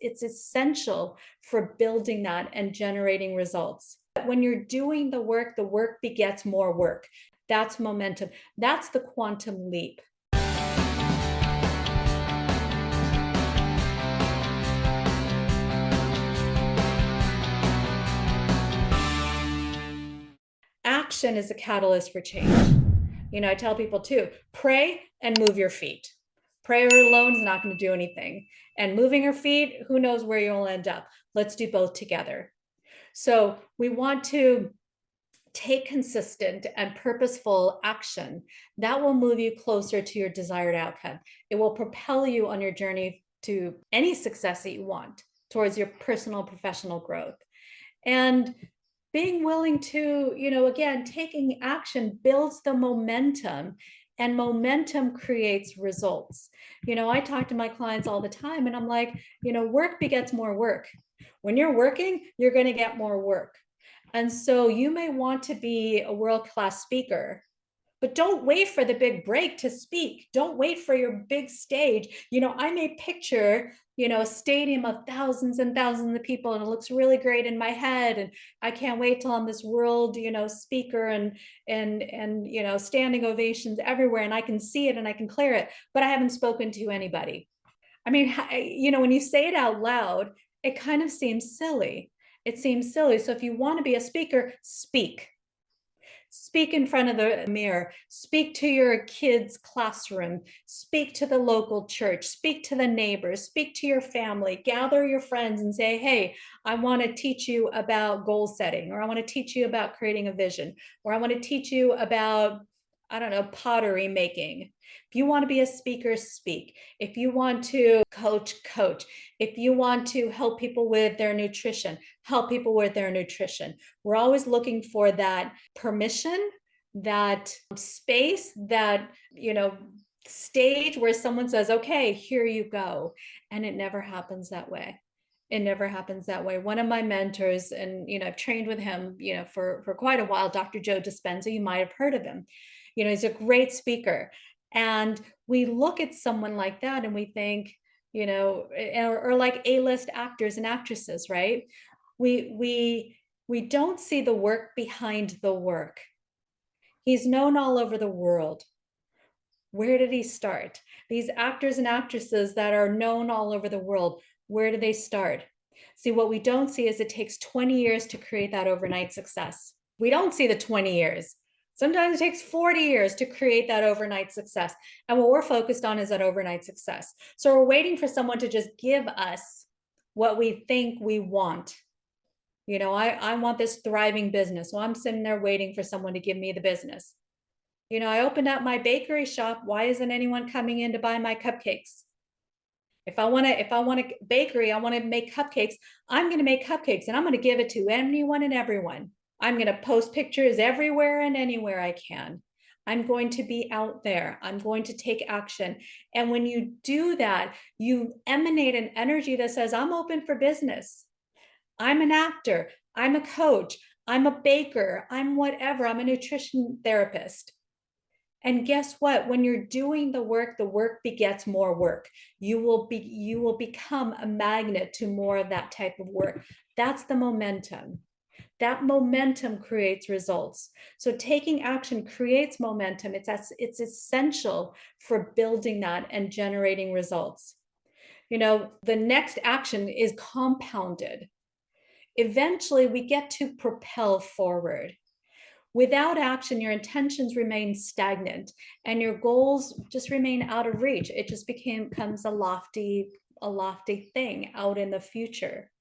it's essential for building that and generating results. When you're doing the work begets more work. That's momentum. That's the quantum leap. Action is a catalyst for change. I tell people too, pray and move your feet. Prayer alone is not going to do anything. And moving your feet, who knows where you'll end up. Let's do both together. So we want to take consistent and purposeful action that will move you closer to your desired outcome. It will propel you on your journey to any success that you want towards your personal, professional growth. And being willing to, again, taking action builds the momentum, and momentum creates results. I talk to my clients all the time and I'm like, work begets more work. When you're working, you're going to get more work. And so you may want to be a world-class speaker, but don't wait for the big break to speak. Don't wait for your big stage. I may picture, a stadium of thousands and thousands of people, and it looks really great in my head. And I can't wait till I'm this world, speaker and standing ovations everywhere. And I can see it and I can clear it, but I haven't spoken to anybody. I mean, when you say it out loud, it kind of seems silly. It seems silly. So if you want to be a speaker, speak. Speak in front of the mirror, speak to your kids' classroom, speak to the local church, speak to the neighbors, speak to your family, gather your friends and say, hey, I want to teach you about goal setting, or I want to teach you about creating a vision, or I want to teach you about, I don't know, pottery making. If you want to be a speaker, speak. If you want to coach, coach. If you want to help people with their nutrition, help people with their nutrition. We're always looking for that permission, that space, that, stage where someone says, okay, here you go. And it never happens that way. It never happens that way. One of my mentors, and, I've trained with him, for quite a while, Dr. Joe Dispenza, you might have heard of him. He's a great speaker. And we look at someone like that and we think, or like A-list actors and actresses, right? We don't see the work behind the work. He's known all over the world. Where did he start? These actors and actresses that are known all over the world, where do they start? See, what we don't see is it takes 20 years to create that overnight success. We don't see the 20 years. Sometimes it takes 40 years to create that overnight success. And what we're focused on is that overnight success. So we're waiting for someone to just give us what we think we want. I want this thriving business. Well, I'm sitting there waiting for someone to give me the business. I opened up my bakery shop. Why isn't anyone coming in to buy my cupcakes? If I want a bakery, I want to make cupcakes. I'm going to make cupcakes and I'm going to give it to anyone and everyone. I'm going to post pictures everywhere and anywhere I can. I'm going to be out there. I'm going to take action. And when you do that, you emanate an energy that says, I'm open for business. I'm an actor. I'm a coach. I'm a baker. I'm whatever. I'm a nutrition therapist. And guess what? When you're doing the work begets more work. You will become a magnet to more of that type of work. That's the momentum. That momentum creates results. So taking action creates momentum. It's essential for building that and generating results. The next action is compounded. Eventually, we get to propel forward. Without action, your intentions remain stagnant and your goals just remain out of reach. It just becomes a lofty thing out in the future.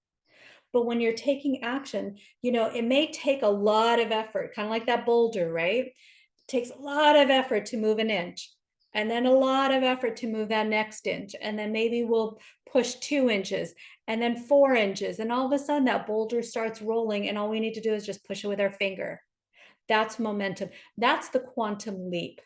But when you're taking action, it may take a lot of effort, kind of like that boulder, right? It takes a lot of effort to move an inch, and then a lot of effort to move that next inch. And then maybe we'll push 2 inches and then 4 inches. And all of a sudden that boulder starts rolling and all we need to do is just push it with our finger. That's momentum. That's the quantum leap.